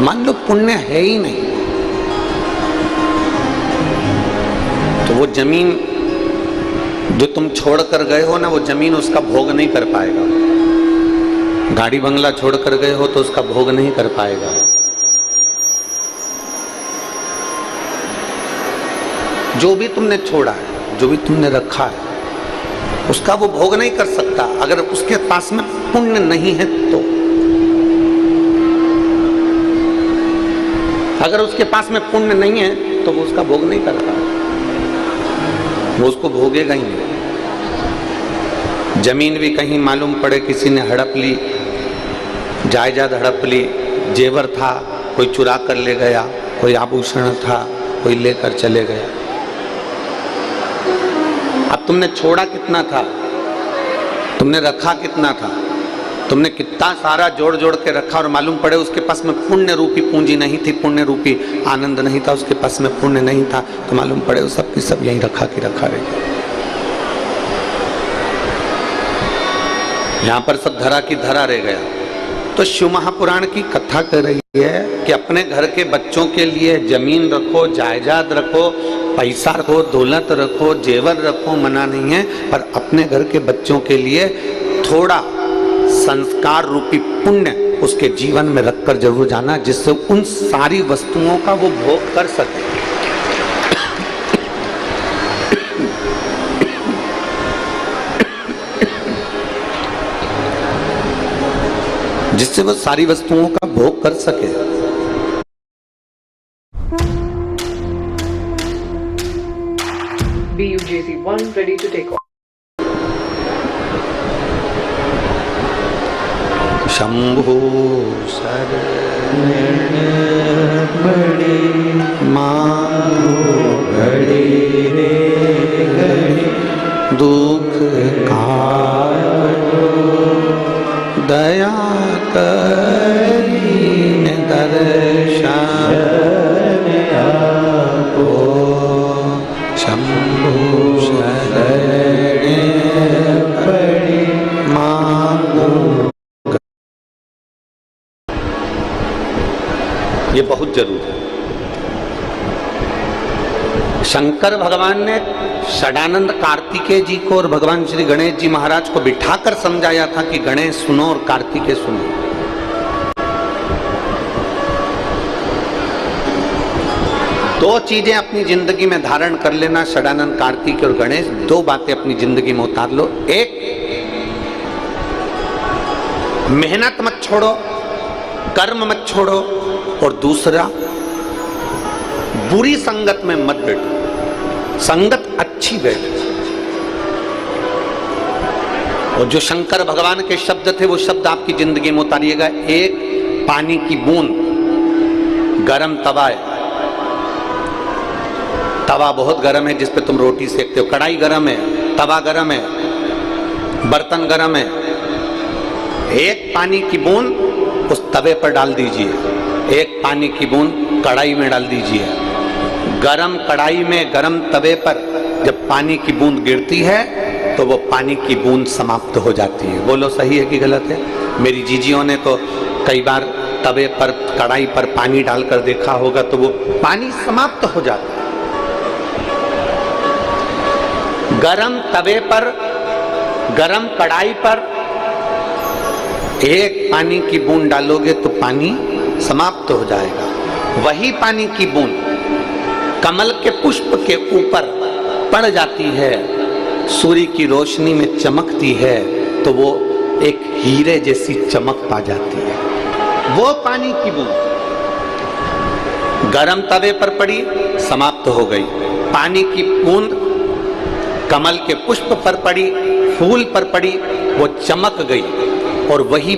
मान लो पुण्य है ही नहीं, तो वो जमीन जो तुम छोड़ कर गए हो ना, वो जमीन उसका भोग नहीं कर पाएगा। गाड़ी बंगला छोड़ कर गए हो तो उसका भोग नहीं कर पाएगा। जो भी तुमने छोड़ा है, जो भी तुमने रखा है, उसका वो भोग नहीं कर सकता अगर उसके पास में पुण्य नहीं है तो। अगर उसके पास में पुण्य नहीं है तो वो उसका भोग नहीं कर पाएगा, वो उसको भोगेगा ही नहीं। जमीन भी कहीं मालूम पड़े किसी ने हड़प ली, जायदाद हड़प ली, जेवर था कोई चुरा कर ले गया, कोई आभूषण था कोई लेकर चले गया। अब तुमने छोड़ा कितना था, तुमने रखा कितना था, तुमने कितना सारा जोड़ जोड़ के रखा और मालूम पड़े उसके पास में पुण्य रूपी पूंजी नहीं थी, पुण्य रूपी आनंद नहीं था, उसके पास में पुण्य नहीं था, तो मालूम पड़े वो सब की सब यहीं रखा की रखा रहे। यहां पर सब धरा की धरा रह गया। तो शिव महापुराण की कथा कर रही है कि अपने घर के बच्चों के लिए जमीन रखो, जायदाद रखो, पैसा रखो, दौलत रखो, जेवर रखो, मना नहीं है, पर अपने घर के बच्चों के लिए थोड़ा संस्कार रूपी पुण्य उसके जीवन में रखकर जरूर जाना, जिससे उन सारी वस्तुओं का वो भोग कर सके। जिससे वो सारी वस्तुओं का भोग कर सके। BUJC-1 ready to take off. Shambho शरण बड़े मांगो घड़े रे घड़े, दुख काटो दया करीन दर्शन आपो। शंभो शरण बड़े मांगो। ये बहुत जरूरी है। शंकर भगवान ने षडानंद कार्तिकेय जी को और भगवान श्री गणेश जी महाराज को बिठाकर समझाया था कि गणेश सुनो और कार्तिकेय सुनो। दो चीजें अपनी जिंदगी में धारण कर लेना, षडानंद कार्तिकेय और गणेश, दो बातें अपनी जिंदगी में उतार लो। एक, मेहनत मत छोड़ो, कर्म मत छोड़ो, और दूसरा, बुरी संगत में मत बैठो, संगत अच्छी बैठो। और जो शंकर भगवान के शब्द थे वो शब्द आपकी जिंदगी में उतारिएगा। एक, पानी की बूंद, गरम तवा है, तवा बहुत गरम है जिस पे तुम रोटी सेकते हो, कढ़ाई गरम है, तवा गरम है, बर्तन गरम है। एक पानी की बूंद उस तवे पर डाल दीजिए, एक पानी की बूंद कढ़ाई में डाल दीजिए। गरम कढ़ाई में, गरम तवे पर जब पानी की बूंद गिरती है तो वो पानी की बूंद समाप्त हो जाती है। बोलो सही है कि गलत है? मेरी जीजियों ने तो कई बार तवे पर, कढ़ाई पर पानी डालकर देखा होगा तो वो पानी समाप्त हो जाता है। गरम तवे पर, गरम कढ़ाई पर एक पानी की बूंद डालोगे तो पानी समाप्त हो जाएगा। वही पानी की बूंद कमल के पुष्प के ऊपर पड़ जाती है, सूर्य की रोशनी में चमकती है, तो वो एक हीरे जैसी चमक पा जाती है। वो पानी की बूंद गरम तवे पर पड़ी, समाप्त हो गई। पानी की बूंद कमल के पुष्प पर पड़ी, फूल पर पड़ी, वो चमक गई, और वही